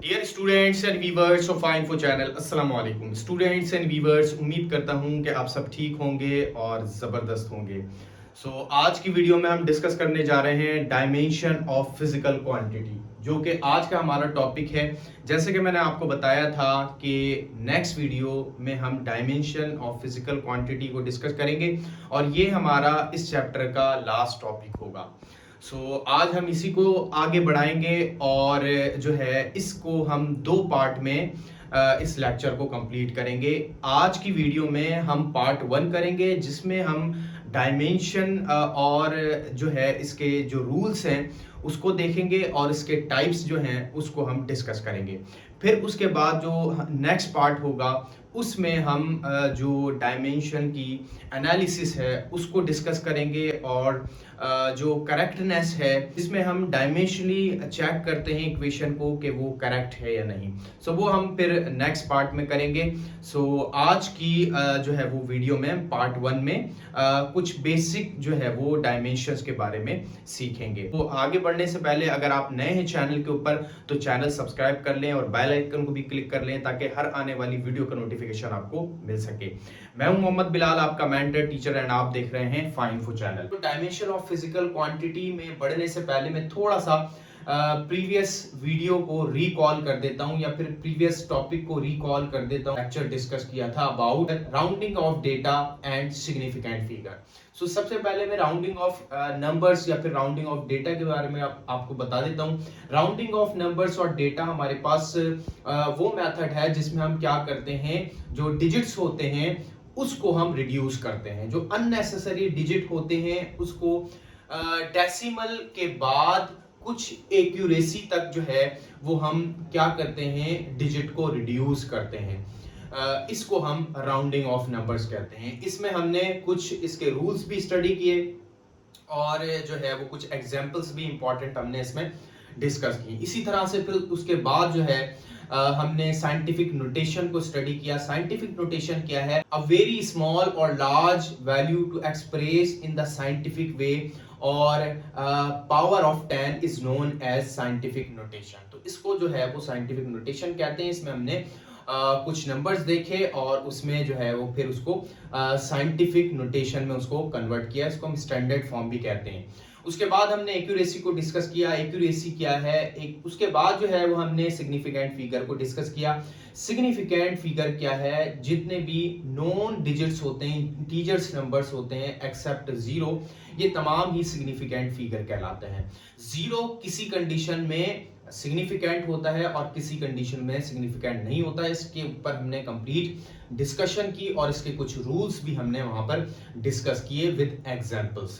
Dear students and viewers of info channel, अस्सलाम वालेकुम students and viewers. उम्मीद करता हूं कि आप सब ठीक होंगे और ज़बरदस्त होंगे। आज की वीडियो में हम डिस्कस करने जा रहे हैं डायमेंशन ऑफ फिजिकल क्वांटिटी, जो कि आज का हमारा टॉपिक है। जैसे कि मैंने आपको बताया था कि नेक्स्ट वीडियो में हम डायमेंशन ऑफ फिजिकल क्वांटिटी को डिस्कस करेंगे और ये हमारा इस चैप्टर का लास्ट टॉपिक होगा। आज हम इसी को आगे बढ़ाएंगे और जो है इसको हम दो पार्ट में इस लेक्चर को कंप्लीट करेंगे। आज की वीडियो में हम पार्ट 1 करेंगे, जिसमें हम डायमेंशन और जो है इसके जो रूल्स हैं उसको देखेंगे और इसके टाइप्स जो हैं उसको हम डिस्कस करेंगे। फिर उसके बाद जो नेक्स्ट पार्ट होगा उसमें हम जो डायमेंशन की एनालिसिस है उसको डिस्कस करेंगे और जो करेक्टनेस है इसमें हम डायमेंशनली चेक करते हैं इक्वेशन को कि वो करेक्ट है या नहीं। वो हम फिर नेक्स्ट पार्ट में करेंगे। आज की जो है वो वीडियो में पार्ट 1 में कुछ बेसिक जो है वो डायमेंशंस के बारे में सीखेंगे। आगे बढ़ने से पहले अगर आप नए हैं चैनल के ऊपर तो चैनल सब्सक्राइब कर लें और बेल आइकन को भी क्लिक कर लें ताकि हर आने वाली वीडियो का नोटिफिकेशन आपको मिल सके। मैं हूं मोहम्मद बिलाल, आपका मेंटर टीचर, एंड आप देख रहे हैं फाइनफो channel. Dimension of physical quantity में बढ़ने से पहले मैं थोड़ा सा प्रीवियस वीडियो को रिकॉल कर देता हूं या फिर प्रीवियस टॉपिक को रिकॉल कर देता हूं। लेक्चर डिस्कस किया था about rounding off data and significant figure. सबसे पहले मैं राउंडिंग ऑफ नंबर्स या फिर राउंडिंग ऑफ डेटा के बारे में आपको बता देता हूं। राउंडिंग ऑफ नंबर्स और डेटा हमारे पास वो मेथड है जिसमें हम क्या करते हैं, जो डिजिट्स होते हैं उसको हम रिड्यूस करते हैं। जो अननेसेसरी डिजिट होते हैं उसको डेसिमल के बाद कुछ एक्यूरेसी तक जो है वो हम क्या करते हैं, डिजिट को रिड्यूस करते हैं। इसको हम राउंडिंग ऑफ नंबर्स कहते हैं। इसमें हमने कुछ इसके रूल्स भी स्टडी किए और जो है वो कुछ एग्जांपल्स भी इंपॉर्टेंट हमने इसमें डिस्कस की। इसी तरह से फिर उसके बाद जो है हमने साइंटिफिक नोटेशन को स्टडी किया। साइंटिफिक नोटेशन क्या है? अ वेरी स्मॉल और large value to express in the scientific way और power of 10 is known as scientific notation. तो इसको जो है वो साइंटिफिक नोटेशन कहते हैं। इसमें हमने कुछ नंबर्स देखे और उसमें जो है वो फिर उसको साइंटिफिक नोटेशन में उसको कन्वर्ट किया। इसको हम स्टैंडर्ड फॉर्म भी कहते हैं। उसके बाद हमने एक्यूरेसी को डिस्कस किया। एक्यूरेसी क्या है? उसके बाद जो है वो हमने सिग्निफिकेंट फिगर को डिस्कस किया। सिग्निफिकेंट फिगर क्या है? जितने भी नॉन डिजिट्स होते हैं, इंटीजर्स नंबर्स होते हैं एक्सेप्ट जीरो, ये तमाम ही सिग्निफिकेंट फिगर कहलाते हैं। जीरो किसी कंडीशन में सिग्निफिकेंट होता है और किसी कंडीशन में सिग्निफिकेंट नहीं होता है। इसके ऊपर हमने कंप्लीट डिस्कशन की और इसके कुछ रूल्स भी हमने वहां पर डिस्कस किए विद एग्जांपल्स।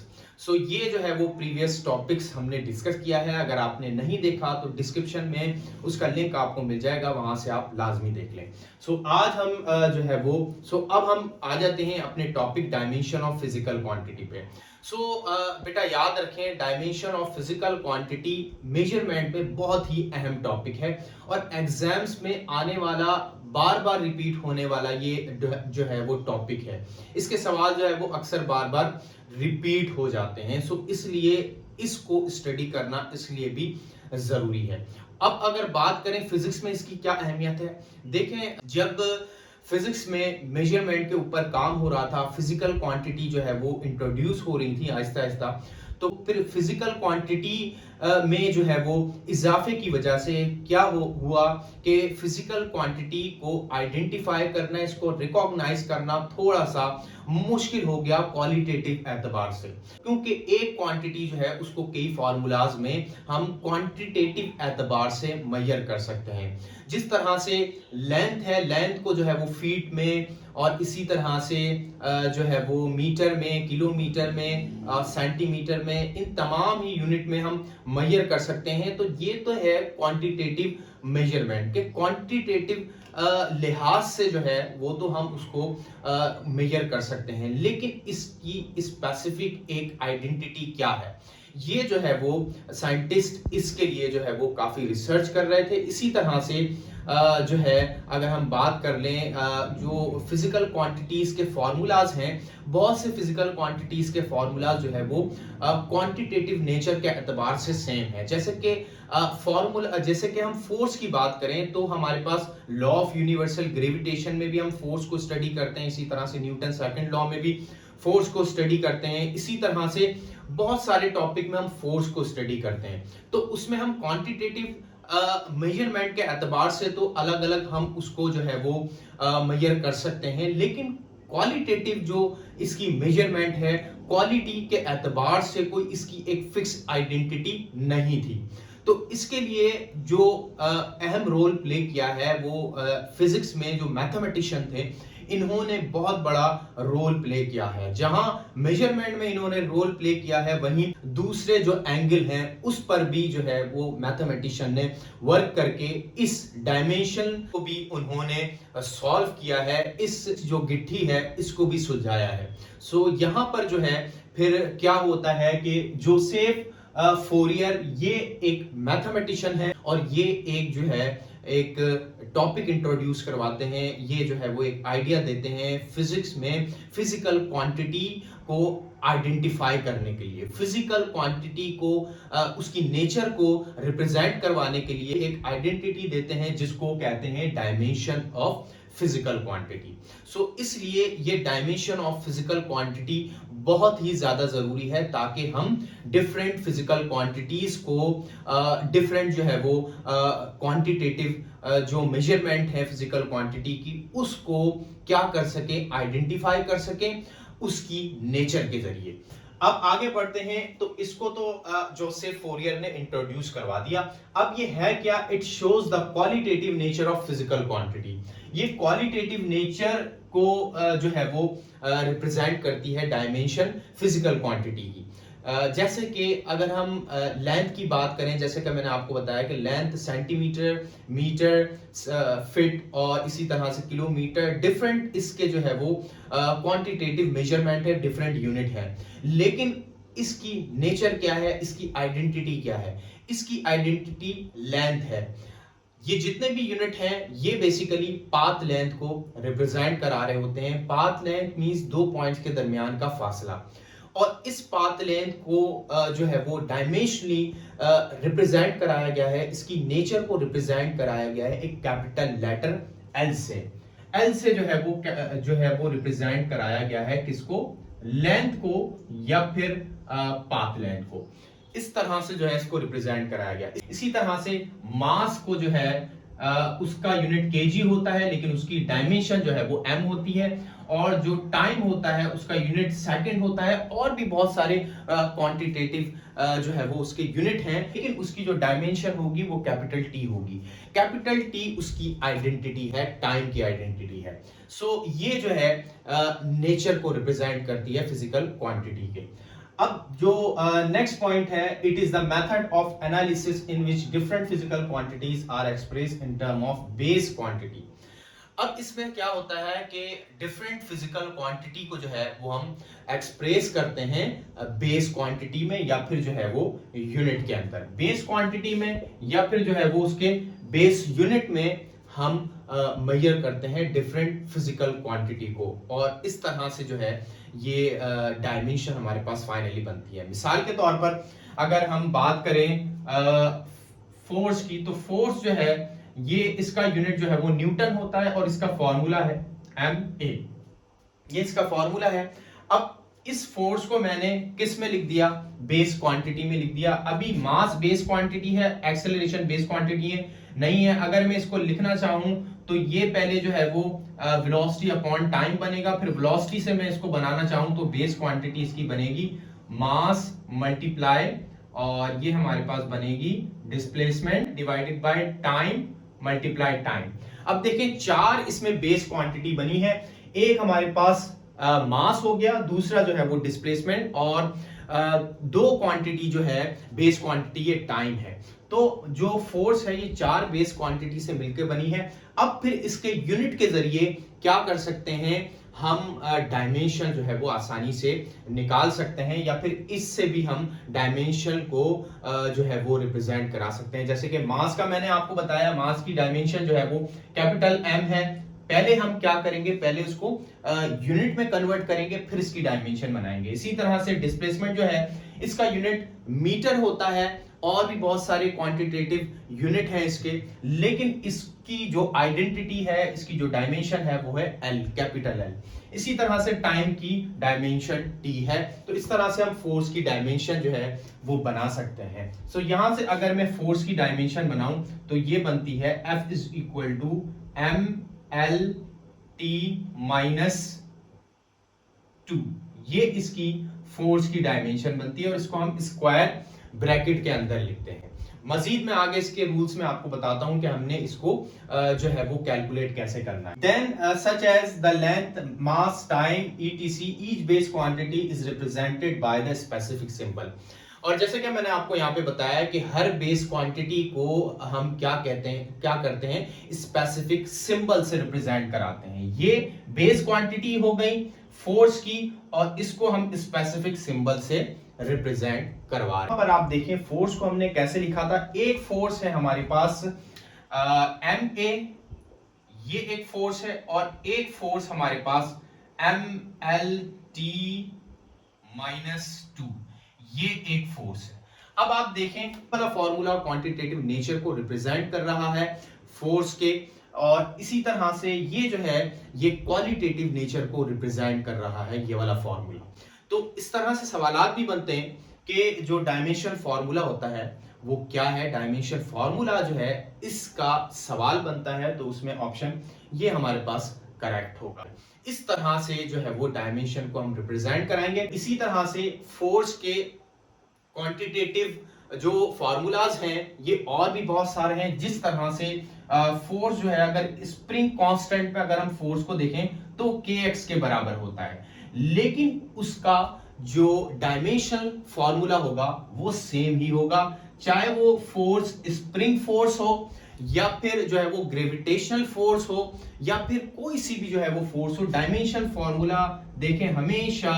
ये जो है वो प्रीवियस टॉपिक्स हमने डिस्कस किया है। अगर आपने नहीं देखा तो डिस्क्रिप्शन में उसका लिंक आपको मिल जाएगा, वहां से आप लाजमी देख लें। आज हम जो है वो अब हम आ जाते हैं अपने topic dimension of physical quantity पे। बेटा याद रखें, dimension of physical quantity measurement में बहुत ही अहम टॉपिक है और एग्जाम्स में आने वाला, बार बार रिपीट होने वाला ये जो है वो टॉपिक है। इसके सवाल जो है वो अक्सर बार बार रिपीट हो जाते हैं। इसलिए इसको स्टडी करना इसलिए भी जरूरी है। अब अगर बात करें फिजिक्स में इसकी क्या अहमियत है, देखें जब फिजिक्स में मेजरमेंट के ऊपर काम हो रहा था, फिजिकल क्वांटिटी जो है वो इंट्रोड्यूस हो रही थी आहिस्ता आहिस्ता, तो फिर फिजिकल क्वांटिटी में जो है वो इजाफे की वजह से क्या हुआ कि फिजिकल क्वांटिटी को आइडेंटिफाई करना, इसको रिकॉग्नाइज करना थोड़ा सा मुश्किल हो गया क्वालिटेटिव एतबार से, क्योंकि एक क्वांटिटी जो है उसको कई फार्मूलाज में हम क्वांटिटेटिव एतबार से मेजर कर सकते हैं। जिस तरह से लेंथ है, लेंथ को जो है वो फीट में और इसी तरह से जो है वो मीटर में, किलोमीटर में, सेंटीमीटर में, इन तमाम ही यूनिट में हम मेजर कर सकते हैं। तो ये तो है क्वांटिटेटिव मेजरमेंट के क्वांटिटेटिव लिहाज से जो है वो तो हम उसको मेजर कर सकते हैं, लेकिन इसकी स्पेसिफिक एक आइडेंटिटी क्या है, ये जो है वो साइंटिस्ट इसके लिए जो है वो काफी रिसर्च कर रहे थे। इसी तरह से जो है अगर हम बात कर लें जो फिजिकल क्वांटिटीज के फॉर्मूलाज हैं, बहुत से फिजिकल क्वांटिटीज के फॉर्मूलाज जो है वो क्वांटिटेटिव नेचर के एतबार से सेम है। जैसे कि फॉर्मूला, जैसे कि हम फोर्स की बात करें तो हमारे पास लॉ ऑफ यूनिवर्सल ग्रेविटेशन में भी हम फोर्स को स्टडी करते हैं, इसी तरह से न्यूटन सेकंड लॉ में भी फोर्स को स्टडी करते हैं, इसी तरह से बहुत सारे टॉपिक में हम फोर्स को स्टडी करते हैं। तो उसमें हम क्वांटिटेटिव मेजरमेंट के एतबार से तो अलग अलग हम उसको जो है वो मेजर कर सकते हैं, लेकिन क्वालिटेटिव जो इसकी मेजरमेंट है, क्वालिटी के एतबार से कोई इसकी एक फिक्स आइडेंटिटी नहीं थी। तो इसके लिए जो अहम रोल प्ले किया है वो फिजिक्स में जो मैथमेटिशियन थे, इन्होंने बहुत बड़ा रोल प्ले किया है। जहां मेजरमेंट में इन्होंने रोल प्ले किया है, वहीं दूसरे जो एंगल हैं उस पर भी जो है वो मैथमेटिशियन ने वर्क करके इस डायमेंशन को भी उन्होंने सॉल्व किया है, इस जो गिट्टी है इसको भी सुलझाया है। सो यहां पर जो है फिर क्या होता है कि जोसेफ फोरियर ये एक मैथमेटिशियन है और ये एक जो है एक टॉपिक इंट्रोड्यूस करवाते हैं। ये जो है वो एक आइडिया देते हैं फिजिक्स में फिजिकल क्वांटिटी को आइडेंटिफाई करने के लिए, फिजिकल क्वांटिटी को उसकी नेचर को रिप्रेजेंट करवाने के लिए एक आइडेंटिटी देते हैं जिसको कहते हैं डायमेंशन ऑफ फिजिकल क्वांटिटी। सो इसलिए ये डायमेंशन ऑफ फिजिकल क्वांटिटी बहुत ही ज्यादा जरूरी है ताकि हम डिफरेंट फिजिकल क्वांटिटीज को डिफरेंट जो है वो क्वांटिटेटिव जो मेजरमेंट है फिजिकल क्वांटिटी की उसको क्या कर सके, आइडेंटिफाई कर सके उसकी नेचर के जरिए। अब आगे बढ़ते हैं। तो इसको तो जोसेफ फोरियर ने इंट्रोड्यूस करवा दिया। अब ये है क्या, it shows the qualitative nature of physical quantity. ये क्वालिटेटिव नेचर को जो है वो रिप्रेजेंट करती है डायमेंशन फिजिकल क्वांटिटी की। जैसे कि अगर हम लेंथ की बात करें, जैसे कि मैंने आपको बताया कि लेंथ सेंटीमीटर, मीटर, फीट और इसी तरह से किलोमीटर, डिफरेंट इसके जो है वो क्वांटिटेटिव मेजरमेंट है, डिफरेंट यूनिट है। लेकिन इसकी नेचर क्या है, इसकी आइडेंटिटी क्या है? इसकी आइडेंटिटी लेंथ है। ये जितने भी यूनिट हैं ये बेसिकली पाथ लेंथ को रिप्रेजेंट करा रहे होते हैं। पाथ लेंथ मींस दो पॉइंट्स के दरमियान का फासला, और इस पाथ लेंथ को जो है वो डायमेंशनली रिप्रेजेंट कराया गया है, इसकी नेचर को रिप्रेजेंट कराया गया है एक कैपिटल लेटर एल से। एल से जो है वो रिप्रेजेंट कराया गया है किसको, लेंथ को या फिर पाथ लेंथ को। इस तरह से जो है इसको रिप्रेजेंट कराया गया। इसी तरह से मास को जो है उसका यूनिट केजी होता है, लेकिन उसकी डायमेंशन जो है वो एम होती है, और जो टाइम होता है उसका यूनिट सेकंड होता है, और भी बहुत सारे क्वांटिटेटिव जो है वो उसके यूनिट हैं, लेकिन उसकी जो डायमेंशन होगी वो कैपिटल टी होगी। कैपिटल टी उसकी आइडेंटिटी है, टाइम की आइडेंटिटी है। सो ये जो है नेचर को रिप्रेजेंट करती है फिजिकल क्वांटिटी के। अब जो नेक्स्ट पॉइंट है, it is the method of analysis in which different physical quantities are expressed in term of base quantity. अब इसमें क्या होता है कि डिफरेंट फिजिकल क्वांटिटी को जो है वो हम एक्सप्रेस करते हैं बेस क्वांटिटी में या फिर जो है वो यूनिट के अंदर। बेस क्वांटिटी में या फिर जो है वो उसके बेस यूनिट में हम मेजर करते हैं डिफरेंट फिजिकल क्वांटिटी को, और इस तरह से जो है ये डायमेंशन हमारे पास फाइनली बनती है। मिसाल के तौर पर अगर हम बात करें फोर्स की, तो फोर्स जो है ये इसका यूनिट जो है वो न्यूटन होता है और इसका फॉर्मूला है MA। ये इसका फॉर्मूला है। अब इस फोर्स को मैंने किस में लिख दिया, बेस क्वांटिटी में लिख दिया। अभी मास बेस क्वांटिटी है, एक्सेलरेशन बेस क्वांटिटी है नहीं है। अगर मैं इसको लिखना चाहूं तो ये पहले जो है वो वेलोसिटी अपॉन टाइम बनेगा, फिर वेलोसिटी से मैं इसको बनाना चाहूं तो बेस क्वांटिटी इसकी बनेगी मास मल्टीप्लाई, और ये हमारे पास बनेगी displacement divided by time multiply time. अब देखिए चार इसमें बेस क्वांटिटी बनी है। एक हमारे पास मास हो गया, दूसरा जो है वो डिस्प्लेसमेंट, और दो क्वांटिटी जो है बेस क्वांटिटी ये टाइम है। तो जो फोर्स है ये चार बेस क्वांटिटी से मिलकर बनी है। अब फिर इसके यूनिट के जरिए क्या कर सकते हैं, हम डायमेंशन जो है वो आसानी से निकाल सकते हैं, या फिर इससे भी हम डायमेंशन को जो है वो रिप्रेजेंट करा सकते हैं। जैसे कि मास का मैंने आपको बताया, मास की डायमेंशन जो है वो कैपिटल एम है। पहले हम क्या करेंगे, पहले उसको यूनिट में कन्वर्ट करेंगे, फिर इसकी डायमेंशन बनाएंगे। इसी तरह से डिस्प्लेसमेंट जो है इसका यूनिट मीटर होता है, और भी बहुत सारे क्वांटिटेटिव यूनिट हैं इसके, लेकिन इसकी जो आइडेंटिटी है, इसकी जो डायमेंशन है वो है एल, कैपिटल एल। इसी तरह से टाइम की डायमेंशन टी है। तो इस तरह से हम फोर्स की डायमेंशन जो है वो बना सकते हैं। सो यहां से अगर मैं फोर्स की डायमेंशन बनाऊं तो ये बनती है F is equal to M L T minus 2। ये इसकी फोर्स की डायमेंशन बनती है, और इसको हम स्क्वायर ब्रैकेट के अंदर लिखते हैं। मजीद में आगे इसके रूल्स में आपको बताता हूं कि हमने इसको जो है वो कैलकुलेट कैसे करना है। Then such as the length, mass, time, ETC, each base quantity is represented by the specific symbol. और जैसे कि मैंने आपको यहाँ पे बताया कि हर बेस क्वांटिटी को हम क्या करते हैं, स्पेसिफिक सिंबल से रिप्रेजेंट कराते हैं। ये बेस क्वांटिटी हो गई फोर्स की, और इसको हम स्पेसिफिक सिंबल से रिप्रेजेंट करवा रहे हैं। पर आप देखें फोर्स को हमने कैसे लिखा था। एक फोर्स है हमारे पास एम ए, ये एक फोर्स है, और एक फोर्स हमारे पास एम एल टी माइनस 2, ये एक फोर्स है। अब आप देखें वाला फॉर्मूला क्वांटिटेटिव नेचर को रिप्रेजेंट कर रहा है फोर्स के, और इसी तरह से ये जो है ये क्वालिटेटिव नेचर को रिप्रेजेंट कर रहा है ये वाला फॉर्मूला। तो इस तरह से सवालात भी बनते हैं कि जो डायमेंशन फॉर्मूला होता है वो क्या है। डायमेंशन फॉर्मूला जो है इसका सवाल बनता है, तो उसमें ऑप्शन ये हमारे पास करेक्ट होगा। इस तरह से जो है वो डायमेंशन को हम रिप्रेजेंट कराएंगे। इसी तरह से फोर्स के क्वांटिटेटिव जो फॉर्मूलाज हैं ये और भी बहुत सारे हैं। जिस तरह से फोर्स जो है, अगर स्प्रिंग कांस्टेंट पे अगर हम फोर्स को देखें तो kx के बराबर होता है, लेकिन उसका जो डायमेंशनल फॉर्मूला होगा वो सेम ही होगा, चाहे वो फोर्स स्प्रिंग फोर्स हो, या फिर जो है वो ग्रेविटेशनल फोर्स हो, या फिर कोई सी भी जो है वो फोर्स हो। डायमेंशनल फॉर्मूला देखें हमेशा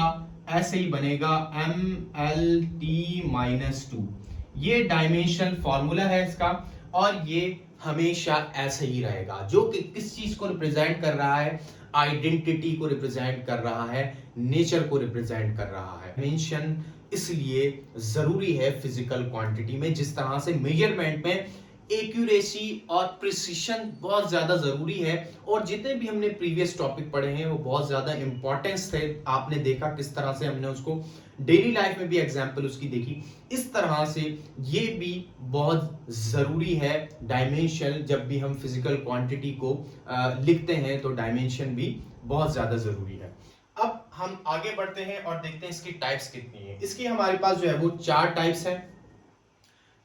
ऐसे ही बनेगा, एम एल टी माइनस 2। ये डायमेंशनल फॉर्मूला है इसका, और ये हमेशा ऐसे ही रहेगा, जो कि किस चीज को रिप्रेजेंट कर रहा है, आइडेंटिटी को रिप्रेजेंट कर रहा है, नेचर को रिप्रेजेंट कर रहा है। डायमेंशन इसलिए जरूरी है फिजिकल क्वांटिटी में, जिस तरह से मेजरमेंट में एक्यूरेसी और प्रिसिशन बहुत ज्यादा जरूरी है। और जितने भी हमने प्रीवियस टॉपिक पढ़े हैं वो बहुत ज्यादा इंपॉर्टेंस थे। आपने देखा किस तरह से हमने उसको डेली लाइफ में भी एग्जांपल उसकी देखी। इस तरह से ये भी बहुत जरूरी है डायमेंशन। जब भी हम फिजिकल क्वांटिटी को लिखते हैं तो डायमेंशन भी बहुत ज्यादा जरूरी है। अब हम आगे बढ़ते हैं और देखते हैं इसकी टाइप्स कितनी है। इसकी हमारे पास जो है वो 4 टाइप्स है।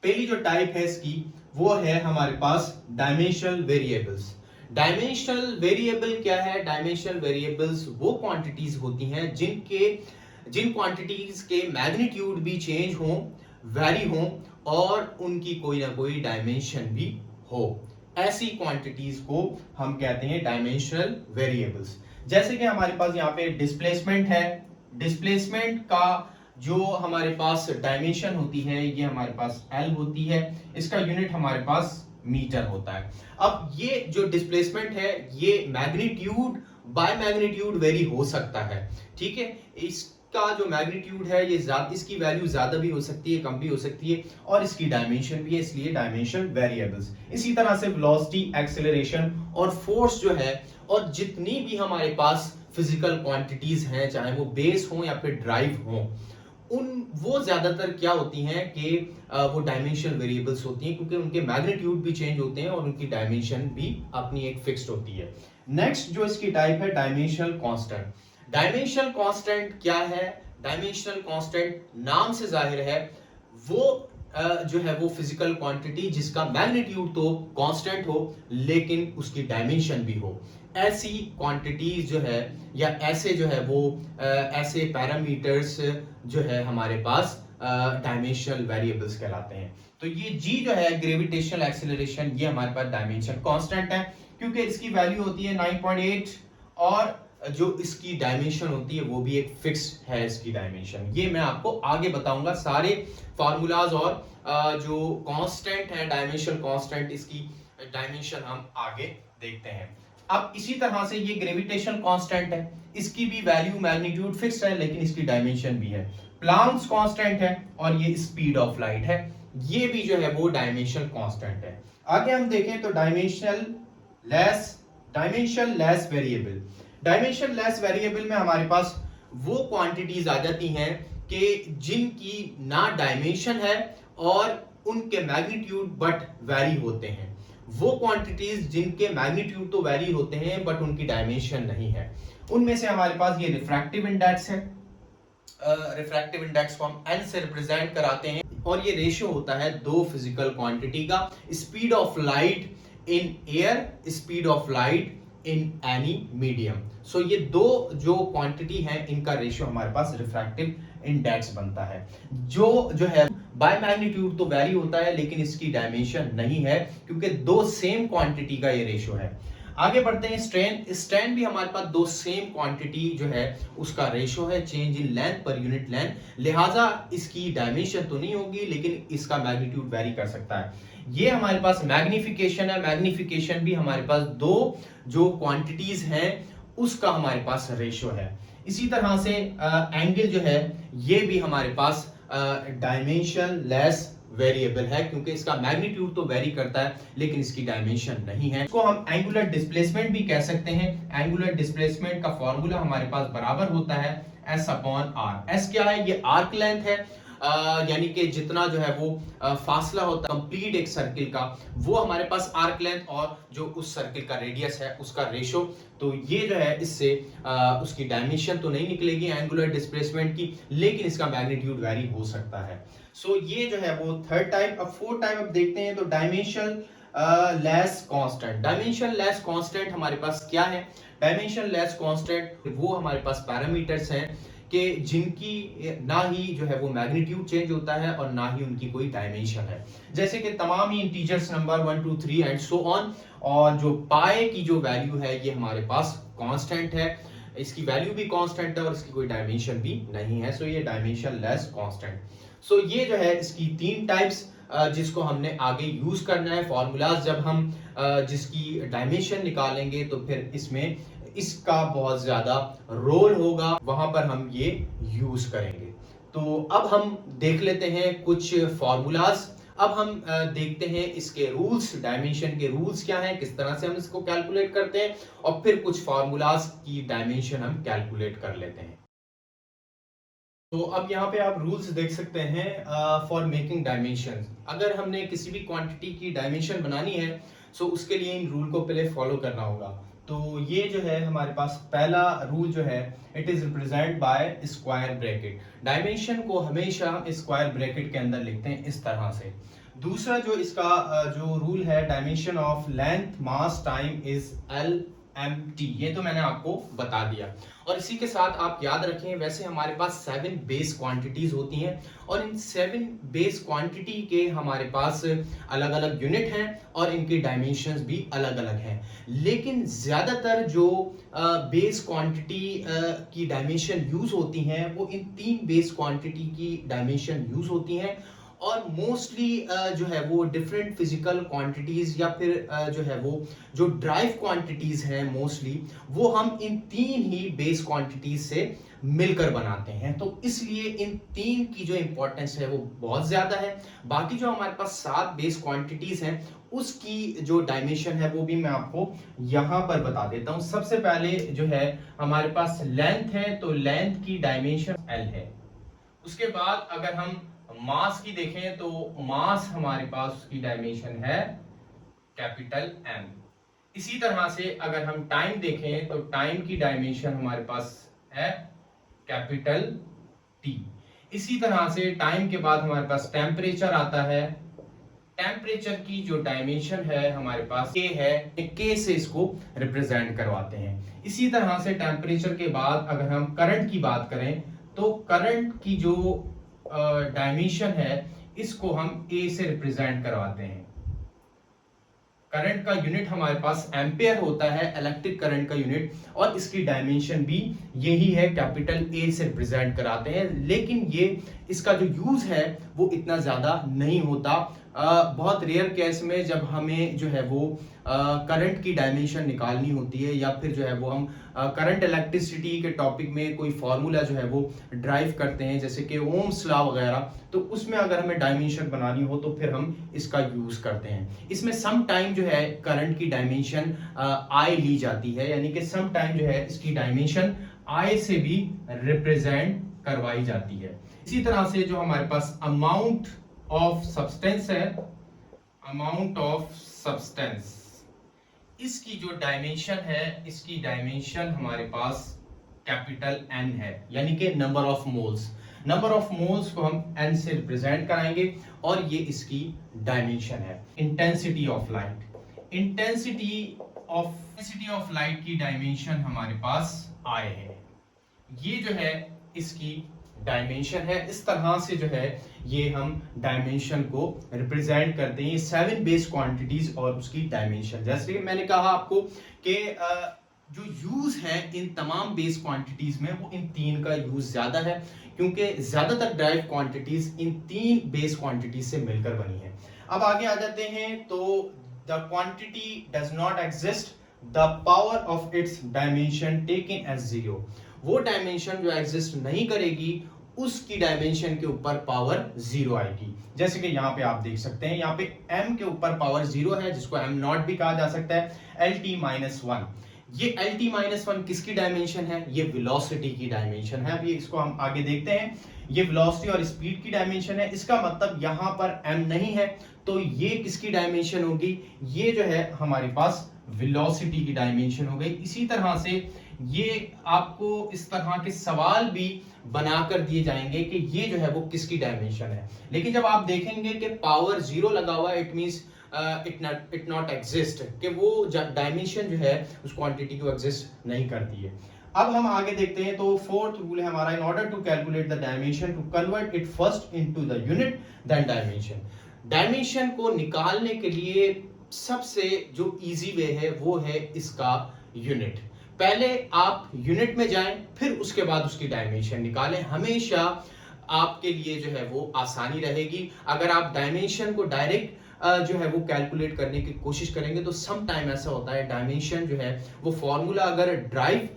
पहली जो टाइप है इसकी वो है हमारे पास डायमेंशनल वेरिएबल्स। डायमेंशनल वेरिएबल क्या है? डायमेंशनल वेरिएबल्स वो क्वांटिटीज होती हैं जिन क्वांटिटीज के मैग्नीट्यूड भी चेंज हो, वैरी हो, और उनकी कोई ना कोई डायमेंशन भी हो। ऐसी क्वांटिटीज को हम कहते हैं डायमेंशनल वेरिएबल्स। जैसे कि हमारे पास यहाँ पे डिस्प्लेसमेंट है। डिस्प्लेसमेंट का जो हमारे पास डायमेंशन होती है ये हमारे पास L होती है। इसका यूनिट हमारे पास मीटर होता है। अब ये जो डिस्प्लेसमेंट है ये मैग्नीट्यूड बाय मैग्नीट्यूड वेरी हो सकता है, ठीक है। इसका जो मैग्नीट्यूड है ये इसकी वैल्यू ज्यादा भी हो सकती है, कम भी हो सकती है, और इसकी डायमेंशन भी है, इसलिए डायमेंशन वेरिएबल्स। इसी तरह से वेलोसिटी, एक्सेलरेशन और फोर्स जो है, और जितनी भी हमारे पास फिजिकल क्वांटिटीज हैं, चाहे वो बेस हो या फिर ड्राइव हो, वो ज्यादातर क्या होती हैं कि वो डायमेंशनल वेरिएबल्स होती हैं, क्योंकि उनके मैग्नीट्यूड भी चेंज होते हैं और उनकी डायमेंशन भी अपनी एक फिक्स्ड होती है। नेक्स्ट जो इसकी टाइप है डायमेंशनल कांस्टेंट। डायमेंशनल कांस्टेंट क्या है? डायमेंशनल कांस्टेंट नाम से जाहिर है वो जो है वो फिजिकल क्वांटिटी जिसका मैग्नीट्यूड तो कांस्टेंट हो लेकिन उसकी डायमेंशन भी हो। ऐसी क्वांटिटीज जो है या ऐसे जो है वो ऐसे पैरामीटर्स जो है हमारे पास डायमेंशनल वेरिएबल्स कहलाते हैं। तो ये जी जो है ग्रेविटेशनल एक्सेलरेशन, ये हमारे पास डायमेंशन कांस्टेंट है, क्योंकि इसकी वैल्यू होती है 9.8 और जो इसकी डायमेंशन होती है वो भी एक फिक्स है इसकी डायमेंशन। ये मैं आपको आगे बताऊंगा सारे फार्मूलाज और जो कांस्टेंट है डायमेंशन कांस्टेंट, इसकी डायमेंशन हम आगे देखते हैं। अब इसी तरह से ये ग्रेविटेशन कांस्टेंट है, इसकी भी वैल्यू मैग्नीट्यूड फिक्स है लेकिन इसकी डायमेंशन भी है। प्लांक्स कांस्टेंट है और ये स्पीड ऑफ लाइट है, ये भी जो है वो डायमेंशन कांस्टेंट है। आगे हम देखें तो dimension less variable. Dimension less variable में हमारे पास वो क्वांटिटीज आ जाती हैं कि जिनकी ना डायमेंशन है और उनके मैग्नीट्यूड बट वेरी होते हैं। वो क्वांटिटीज जिनके मैग्नीट्यूड तो वेरी होते हैं बट उनकी डायमेंशन नहीं है, उनमें से हमारे पास ये रिफ्रैक्टिव इंडेक्स है। रिफ्रैक्टिव इंडेक्स को हम n से रिप्रेजेंट कराते हैं और ये रेशियो होता है दो फिजिकल क्वांटिटी का, speed of light in air, speed of light in any medium. So ये दो जो क्वांटिटी है इनका रेशियो हमारे पास रिफ्रैक्टिव इंडेक्स बनता है। जो है बाय मैग्नीट्यूड तो वैरी होता है लेकिन इसकी डायमेंशन नहीं है क्योंकि दो सेम क्वांटिटी का ये रेशियो है। आगे बढ़ते हैं, स्ट्रेन भी हमारे पास दो सेम क्वांटिटी जो है उसका रेशियो है, change in length per unit length, लिहाजा इसकी डायमेंशन तो नहीं होगी लेकिन इसका मैग्नीट्यूड वेरी कर सकता है। ये हमारे पास मैग्निफिकेशन है, मैग्निफिकेशन भी हमारे पास दो जो क्वांटिटीज हैं उसका हमारे पास रेशियो है। इसी तरह से एंगल जो है ये भी हमारे पास डायमेंशन लेस वेरिएबल है क्योंकि इसका मैग्नीट्यूड तो वेरी करता है लेकिन इसकी डायमेंशन नहीं है। इसको हम एंगुलर डिस्प्लेसमेंट भी कह सकते हैं। एंगुलर डिस्प्लेसमेंट का फॉर्मूला हमारे पास बराबर होता है s अपॉन आर। एस क्या है? ये आर्क लेंथ है, यानी कि जितना जो है वो फासला होता है कंप्लीट एक सर्किल का, वो हमारे पास आर्क लेंथ और जो उस सर्किल का रेडियस है उसका रेशियो। तो ये जो है इससे उसकी डायमेंशन तो नहीं निकलेगी एंगुलर डिस्प्लेसमेंट की, लेकिन इसका मैग्नीट्यूड वेरी हो सकता है। सो ये जो है वो थर्ड टाइप। अब फोर्थ टाइप अब देखते हैं तो dimension less constant. Dimension less constant हमारे पास क्या है? डायमेंशन लेस कांस्टेंट वो हमारे पास पैरामीटर्स हैं कि जिनकी ना ही जो है वो मैग्नीट्यूड चेंज होता है और ना ही उनकी कोई डायमेंशन है, जैसे कि तमाम ही integers number 1 2 3 and so on. और जो पाई की जो वैल्यू है ये हमारे पास कांस्टेंट है, इसकी वैल्यू भी कांस्टेंट है और इसकी कोई डायमेंशन भी नहीं है। सो ये डायमेंशन लेस कांस्टेंट। सो ये जो है इसकी तीन टाइप्स जिसको हमने आगे यूज करना है फॉर्मूलाज जब हम जिसकी डायमेंशन निकालेंगे तो फिर इसमें इसका बहुत ज्यादा रोल होगा, वहां पर हम ये यूज करेंगे। तो अब हम देख लेते हैं कुछ फॉर्मूलाज। अब हम देखते हैं इसके रूल्स, डायमेंशन के रूल्स क्या हैं, किस तरह से हम इसको कैलकुलेट करते हैं और फिर कुछ फॉर्मूलाज की डायमेंशन हम कैलकुलेट कर लेते हैं। तो अब यहाँ पे आप रूल्स देख सकते हैं फॉर मेकिंग डायमेंशन। अगर हमने किसी भी क्वांटिटी की डायमेंशन बनानी है सो उसके लिए इन रूल को पहले फॉलो करना होगा। तो ये जो है हमारे पास पहला रूल जो है it is represent by square bracket. Dimension को हमेशा स्क्वायर ब्रैकेट के अंदर लिखते हैं इस तरह से। दूसरा जो इसका जो रूल है, dimension of length mass time is LMT, ये तो मैंने आपको बता दिया। और इसी के साथ आप याद रखें वैसे हमारे पास 7 बेस क्वांटिटीज होती हैं और इन 7 बेस क्वांटिटी के हमारे पास अलग अलग यूनिट हैं और इनके डायमेंशंस भी अलग अलग हैं, लेकिन ज्यादातर जो बेस क्वांटिटी की डायमेंशन यूज होती हैं वो इन 3 बेस क्वांटिटी की डायमेंशन यूज होती हैं। और मोस्टली जो है वो डिफरेंट फिजिकल क्वांटिटीज या फिर जो है वो जो ड्राइव क्वांटिटीज हैं मोस्टली वो हम इन 3 ही बेस क्वांटिटीज से मिलकर बनाते हैं। तो इसलिए इन 3 की जो इंपॉर्टेंस है वो बहुत ज्यादा है। बाकी जो हमारे पास 7 बेस क्वांटिटीज हैं उसकी जो डायमेंशन है वो भी मैं आपको यहां पर बता देता हूं। सबसे पहले जो है हमारे पास लेंथ है, तो लेंथ की डायमेंशन L है। उसके बाद अगर हम मास की देखें तो मास हमारे पास उसकी डायमेंशन है कैपिटल M। इसी तरह से अगर हम टाइम देखें तो टाइम की डायमेंशन हमारे पास है कैपिटल T। इसी तरह से टाइम के बाद हमारे पास टेम्परेचर आता है। टेम्परेचर की जो डायमेंशन है हमारे पास K है, K से इसको रिप्रेजेंट करवाते हैं। इसी तरह से टेम्परेचर के बाद अगर हम करंट की बात करें तो करंट की जो डायमेंशन है इसको हम A से रिप्रेजेंट करवाते हैं। करंट का यूनिट हमारे पास एम्पेयर होता है, इलेक्ट्रिक करंट का यूनिट, और इसकी डायमेंशन भी यही है, कैपिटल ए से रिप्रेजेंट कराते हैं। लेकिन ये इसका जो यूज है वो इतना ज्यादा नहीं होता। बहुत रेयर केस में जब हमें जो है वो करंट की डायमेंशन निकालनी होती है, या फिर जो है वो हम करंट इलेक्ट्रिसिटी के टॉपिक में कोई फार्मूला जो है वो ड्राइव करते हैं, जैसे कि ओम्स लॉ वगैरह, तो उसमें अगर हमें डायमेंशन बनानी हो तो फिर हम इसका यूज करते हैं। इसमें सम टाइम जो है करंट की डायमेंशन आई ली जाती है, यानी कि सम टाइम जो है इसकी डायमेंशन आई से भी रिप्रेजेंट करवाई जाती है। इसी तरह से जो हमारे पास अमाउंट ऑफ सब्सटेंस है, अमाउंट ऑफ सब्सटेंस, इसकी जो डायमेंशन है, इसकी डायमेंशन हमारे पास कैपिटल एन है, यानी कि number of moles. Number of moles को हम एन से रिप्रेजेंट कराएंगे और ये इसकी डायमेंशन है। Intensity of light, intensity of light की डायमेंशन हमारे पास आई है, ये जो है इसकी डायमेंशन है। इस तरह से जो है ये हम डायमेंशन को रिप्रेजेंट करते हैं, 7 बेस क्वांटिटीज और उसकी डायमेंशन। जैसे कि मैंने कहा आपको कि जो यूज है इन तमाम बेस क्वांटिटीज में, वो इन 3 का यूज ज्यादा है, क्योंकि ज्यादातर ड्राइव क्वांटिटीज इन 3 बेस क्वांटिटीज से मिलकर बनी है। अब आगे आ जाते हैं, तो the quantity does not exist, the power of its dimension taken as 0। वो डायमेंशन जो एग्जिस्ट नहीं करेगी, उसकी डायमेंशन के ऊपर पावर 0 आएगी। जैसे कि यहाँ पे आप देख सकते हैं, यहाँ पे m के ऊपर पावर 0 है, जिसको m नॉट भी कहा जा सकता है, LT-1। ये LT-1 किसकी डायमेंशन है? ये वेलोसिटी की डायमेंशन है। अभी इसको हम आगे देखते हैं। ये वेलोसिटी और स्पीड की डायमेंशन है। इसका मतलब यहाँ पर m नहीं है, तो ये किसकी डायमेंशन होगी? ये जो है हमारे पास वेलोसिटी की डायमेंशन हो गई। इसी तरह से ये आपको इस तरह के सवाल भी बनाकर दिए जाएंगे कि ये जो है वो किसकी डायमेंशन है, लेकिन जब आप देखेंगे कि पावर 0 लगा हुआ है, it means it not exist, कि वो डायमेंशन जो है उस क्वांटिटी को एग्जिस्ट नहीं करती है। अब हम आगे देखते हैं, तो फोर्थ रूल है हमारा, in order to calculate the dimension to convert it first into the unit then dimension. Dimension को निकालने के लिए सबसे जो इजी वे है वो है इसका यूनिट। पहले आप यूनिट में जाएं, फिर उसके बाद उसकी डायमेंशन निकालें। हमेशा आपके लिए जो है वो आसानी रहेगी। अगर आप डायमेंशन को डायरेक्ट जो है वो कैलकुलेट करने की कोशिश करेंगे, तो सम टाइम ऐसा होता है डायमेंशन जो है वो फॉर्मूला अगर ड्राइव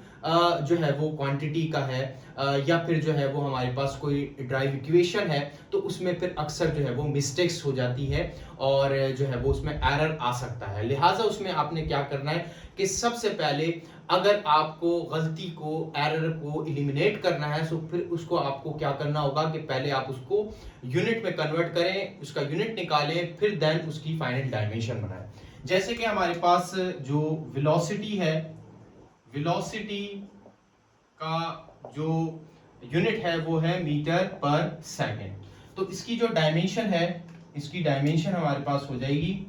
जो है वो क्वांटिटी का है, या फिर जो है वो हमारे पास कोई ड्राइव इक्वेशन है, तो उसमें फिर अक्सर जो है वो मिस्टेक्स हो जाती है और जो है वो उसमें एरर आ सकता है। लिहाजा उसमें आपने क्या करना है कि सबसे पहले अगर आपको गलती को, एरर को एलिमिनेट करना है, तो फिर उसको आपको क्या करना होगा कि पहले आप उसको यूनिट में कन्वर्ट करें, उसका यूनिट निकालें, फिर देन उसकी फाइनल डायमेंशन बनाएं। जैसे कि हमारे पास जो वेलोसिटी है, वेलोसिटी का जो यूनिट है वो है मीटर पर सेकंड। तो इसकी जो डायमेंशन है, इसकी डायमेंशन हमारे पास हो जाएगी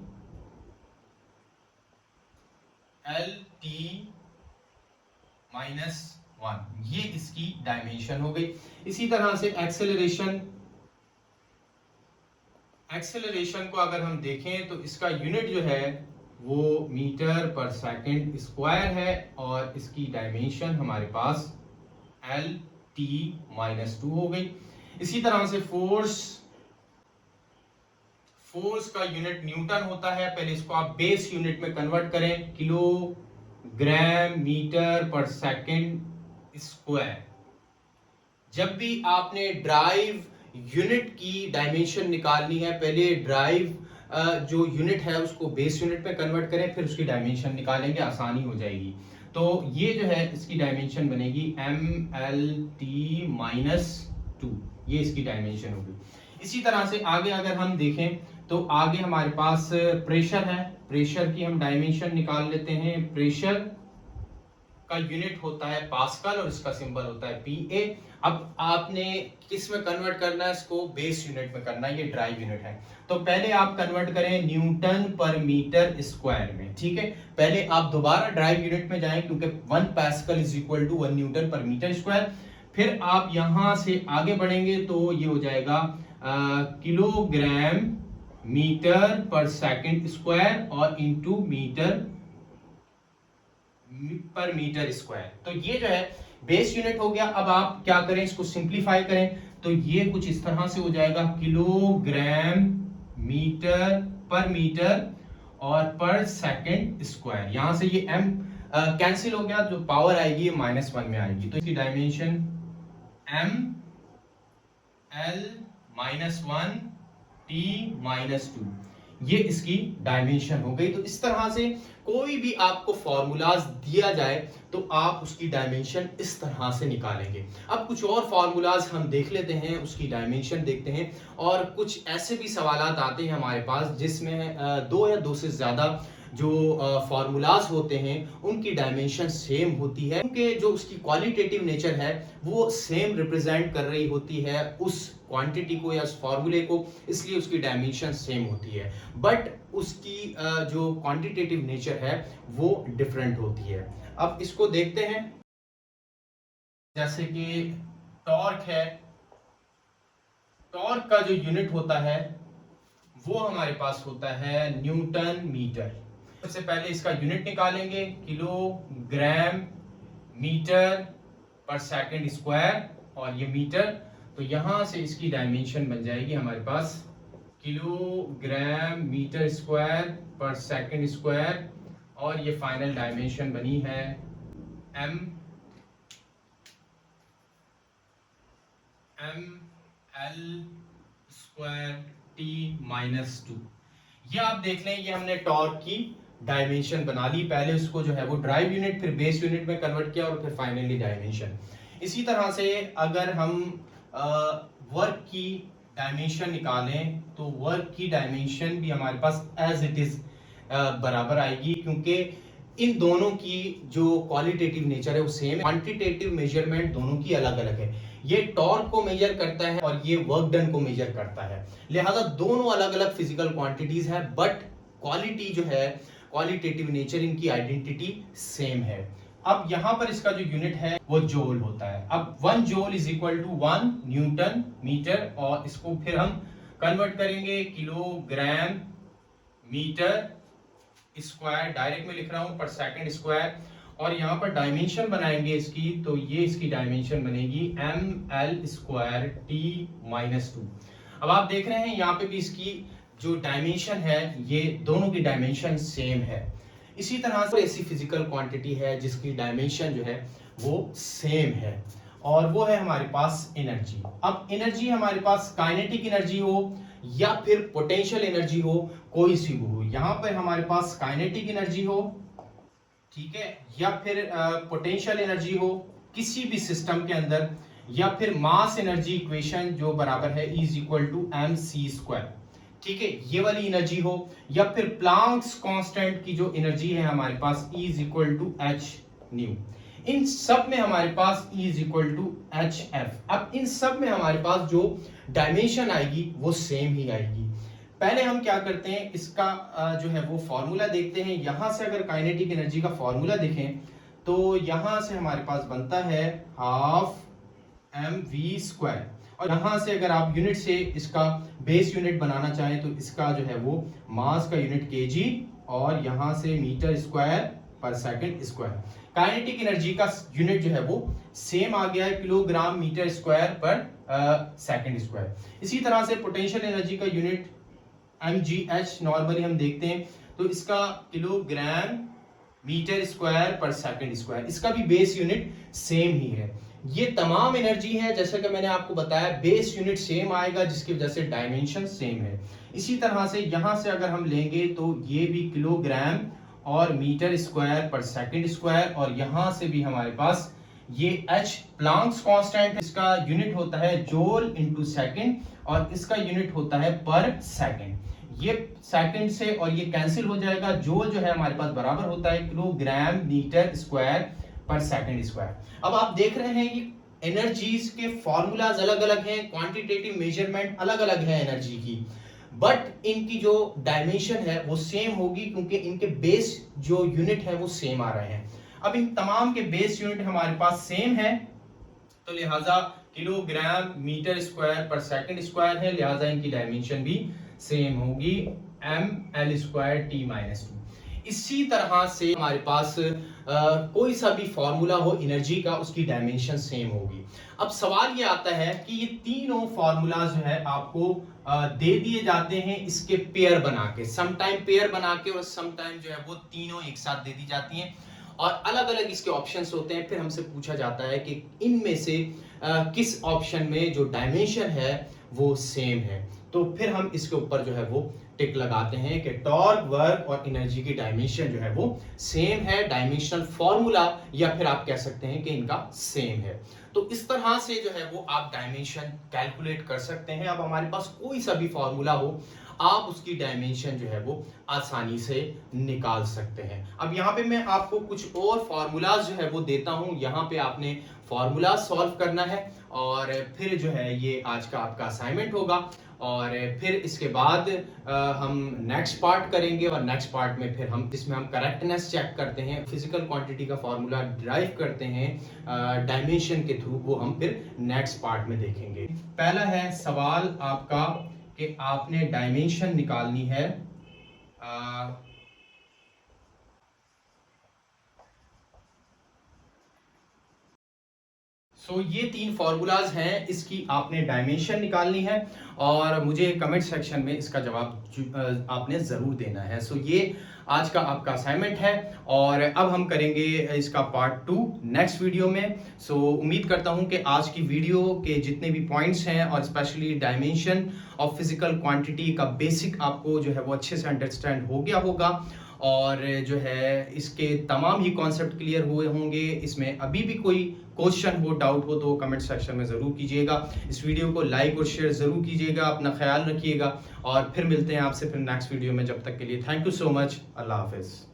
LT-1, ये इसकी डायमेंशन हो गई। इसी तरह से एक्सेलरेशन, एक्सेलरेशन को अगर हम देखें तो इसका यूनिट जो है वो मीटर पर सेकंड स्क्वायर है, और इसकी डायमेंशन हमारे पास LT-2 हो गई। इसी तरह से फोर्स, फोर्स का यूनिट न्यूटन होता है। पहले इसको आप बेस यूनिट में कन्वर्ट करें, किलोग्राम मीटर पर सेकंड स्क्वायर। जब भी आपने ड्राइव यूनिट की डायमेंशन निकालनी है, पहले ड्राइव जो यूनिट है उसको बेस यूनिट में कन्वर्ट करें, फिर उसकी डायमेंशन निकालेंगे, आसानी हो जाएगी। तो ये जो है इसकी डायमेंशन बनेगी MLT-2, ये इसकी डायमेंशन होगी। इसी तरह से आगे अगर हम देखें तो आगे हमारे पास प्रेशर है। प्रेशर की हम डायमेंशन निकाल लेते हैं। प्रेशर का यूनिट होता है पास्कल और इसका सिंबल होता है PA। अब आपने किस में कन्वर्ट करना है? इसको बेस यूनिट में करना है, ये ड्राइव यूनिट है। तो पहले आप कन्वर्ट करें न्यूटन पर मीटर स्क्वायर में, ठीक है। पहले आप दोबारा ड्राइव यूनिट में जाएं, क्योंकि 1 pascal is equal to 1 newton per metre square. फिर आप यहां से आगे बढ़ेंगे तो ये हो जाएगा किलोग्राम मीटर पर सेकंड स्क्वायर और इंटू मीटर पर मीटर स्क्वायर। तो ये जो है बेस यूनिट हो गया। अब आप क्या करें, इसको सिंप्लीफाई करें तो ये कुछ इस तरह से हो जाएगा, किलोग्राम मीटर पर और पर सेकंड स्क्वायर। यहां से ये m कैंसिल हो गया, जो पावर आएगी ये -1 में आएगी। तो इसकी डायमेंशन m l -1 t -2, ये इसकी डायमेंशन हो गई। तो इस तरह से कोई भी आपको फॉर्मूलाज दिया जाए तो आप उसकी डायमेंशन इस तरह से निकालेंगे। अब कुछ और फॉर्मूलाज हम देख लेते हैं, उसकी डायमेंशन देखते हैं। और कुछ ऐसे भी सवालात आते हैं हमारे पास जिसमें दो या दो से ज्यादा जो फॉर्मूलाज होते हैं उनकी डायमेंशन सेम होती है, क्योंकि जो उसकी क्वालिटेटिव नेचर है वो सेम रिप्रेजेंट कर रही होती है उस क्वांटिटी को या उस फॉर्मूले को, इसलिए उसकी डायमेंशन सेम होती है। बट उसकी जो क्वांटिटेटिव नेचर है वो डिफरेंट होती है। अब इसको देखते हैं, जैसे कि टॉर्क है, टॉर्क का जो यूनिट होता है वो हमारे पास होता है न्यूटन मीटर। सबसे पहले इसका यूनिट निकालेंगे, किलोग्राम मीटर पर सेकंड स्क्वायर और ये मीटर। तो यहां से इसकी डायमेंशन बन जाएगी हमारे पास किलोग्राम मीटर स्क्वायर पर सेकंड स्क्वायर, और ये फाइनल डायमेंशन बनी है m l स्क्वायर t -2। ये आप देख लें, ये हमने टॉर्क की डायमेंशन बना ली। पहले उसको जो है वो ड्राइव यूनिट, फिर बेस यूनिट में कन्वर्ट किया और फिर फाइनली डायमेंशन। इसी तरह से अगर हम वर्क की डायमेंशन निकालें तो वर्क की डायमेंशन भी हमारे पास एज इट इज बराबर आएगी, क्योंकि इन दोनों की जो क्वालिटेटिव नेचर है वो सेम है। क्वांटिटेटिव मेजरमेंट दोनों की अलग अलग है। ये टॉर्क को मेजर करता है और ये वर्क डन को मेजर करता है, लिहाजा दोनों अलग अलग फिजिकल क्वांटिटीज है, बट क्वालिटी जो है, क्वालिटेटिव नेचर, इनकी आइडेंटिटी सेम है। अब यहां पर इसका जो यूनिट है वो जोल होता है। अब 1 joule is equal to 1 newton metre, और इसको फिर हम कन्वर्ट करेंगे किलोग्राम मीटर स्क्वायर, डायरेक्ट में लिख रहा हूं पर सेकंड स्क्वायर, और यहां पर डायमेंशन बनाएंगे इसकी, तो ये इसकी डायमेंशन बनेगी ml स्क्वायर t -2। अब आप देख रहे हैं यहां पे भी इसकी जो डायमेंशन है ये दोनों की डायमेंशन सेम है। इसी तरह से ऐसी फिजिकल क्वांटिटी है जिसकी डायमेंशन जो है वो सेम है, और वो है हमारे पास एनर्जी। अब एनर्जी हमारे पास काइनेटिक एनर्जी हो या फिर पोटेंशियल एनर्जी हो, कोई सी हो। यहां पर हमारे पास काइनेटिक एनर्जी हो, ठीक है, या फिर पोटेंशियल एनर्जी हो किसी भी सिस्टम के अंदर, या फिर मास एनर्जी इक्वेशन जो बराबर है इज इक्वल टू mc², ठीक है, ये वाली एनर्जी हो, या फिर प्लांक्स कांस्टेंट की जो एनर्जी है हमारे पास is equal to h nu. इन सब में हमारे पास E is equal to hf। अब इन सब में हमारे पास जो डायमेंशन आएगी वो सेम ही आएगी। पहले हम क्या करते हैं, इसका जो है वो फॉर्मूला देखते हैं। यहां से अगर काइनेटिक एनर्जी का फॉर्मूला देखें तो यहां से हमारे पास बनता है हाफ mv², और यहां से अगर आप यूनिट से इसका बेस यूनिट बनाना चाहें तो इसका जो है वो मास का यूनिट kg, और यहां से मीटर स्क्वायर पर सेकंड स्क्वायर। काइनेटिक एनर्जी का यूनिट जो है वो सेम आ गया है, किलोग्राम मीटर स्क्वायर पर सेकंड स्क्वायर। इसी तरह से पोटेंशियल एनर्जी का यूनिट mgh नॉर्मली हम देखते हैं, तो इसका किलोग्राम मीटर स्क्वायर पर सेकंड स्क्वायर, इसका भी बेस यूनिट सेम ही है। ये तमाम एनर्जी है, जैसे कि मैंने आपको बताया बेस यूनिट सेम आएगा जिसकी वजह से डायमेंशन सेम है। इसी तरह से यहां से अगर हम लेंगे तो ये भी किलोग्राम और मीटर स्क्वायर पर सेकंड स्क्वायर, और यहां से भी हमारे पास ये h प्लांक्स कांस्टेंट, इसका यूनिट होता है जूल इनटू सेकंड, और इसका यूनिट होता है पर सेकंड। ये सेकंड से और ये कैंसिल हो जाएगा, जूल जो है हमारे पास बराबर होता है किलोग्राम मीटर स्क्वायर पर सेकंड स्क्वायर। अब आप देख रहे हैं ये एनर्जीज के फॉर्मूलाज अलग अलग हैं, क्वांटिटेटिव मेजरमेंट अलग अलग है एनर्जी की, बट इनकी जो डायमेंशन है वो सेम होगी, क्योंकि इनके बेस जो यूनिट है वो सेम आ रहे हैं। अब इन तमाम के बेस यूनिट हमारे पास सेम है, तो लिहाजा किलोग्राम मीटर स्क्वायर पर सेकंड स्क्वायर है, लिहाजा इनकी डायमेंशन भी सेम होगी ml²T-2। इसी तरह से हमारे पास कोई सा भी फॉर्मूला हो एनर्जी का, उसकी डायमेंशन सेम होगी। अब सवाल ये आता है कि ये तीनों फॉर्मूला जो है आपको दे दिए जाते हैं इसके पेयर बना के, सम टाइम पेयर बना के और सम टाइम जो है वो तीनों एक साथ दे दी जाती हैं और अलग अलग इसके ऑप्शंस होते हैं। फिर हमसे पूछा जाता है कि इनमें से किस ऑप्शन में जो डायमेंशन है वो सेम है। तो फिर हम इसके ऊपर जो है वो टिक लगाते हैं कि टॉर्क, वर्क और एनर्जी की डायमेंशन जो है वो सेम है, डायमेंशनल फॉर्मूला, या फिर आप कह सकते हैं कि इनका सेम है। तो इस तरह से जो है वो आप डायमेंशन कैलकुलेट कर सकते हैं। अब हमारे पास कोई सा भी फॉर्मूला हो, आप उसकी डायमेंशन जो है वो आसानी से निकाल सकते हैं। अब यहाँ पे मैं आपको कुछ और फॉर्मूलाज जो है वो देता हूँ, यहाँ पे आपने फॉर्मूला सॉल्व करना है और फिर जो है ये आज का आपका असाइनमेंट होगा और फिर इसके बाद हम नेक्स्ट पार्ट करेंगे और नेक्स्ट पार्ट में फिर हम इसमें हम करेक्टनेस चेक करते हैं, फिजिकल क्वांटिटी का फॉर्मूला डिराइव करते हैं डायमेंशन के थ्रू, वो हम फिर नेक्स्ट पार्ट में देखेंगे। पहला है सवाल आपका कि आपने डायमेंशन निकालनी है ये तीन फॉर्मूलाज हैं, इसकी आपने डायमेंशन निकालनी है और मुझे कमेंट सेक्शन में इसका जवाब आपने ज़रूर देना है। ये आज का आपका असाइनमेंट है और अब हम करेंगे इसका पार्ट 2 नेक्स्ट वीडियो में। उम्मीद करता हूं कि आज की वीडियो के जितने भी पॉइंट्स हैं और specially dimension of physical quantity का बेसिक आपको जो है वो अच्छे से अंडरस्टैंड हो गया होगा और जो है इसके तमाम ही कॉन्सेप्ट क्लियर हुए होंगे। इसमें अभी भी कोई क्वेश्चन हो, डाउट हो तो कमेंट सेक्शन में ज़रूर कीजिएगा। इस वीडियो को लाइक और शेयर ज़रूर कीजिएगा। अपना ख्याल रखिएगा और फिर मिलते हैं आपसे फिर नेक्स्ट वीडियो में। जब तक के लिए थैंक यू सो मच। अल्लाह हाफिज़।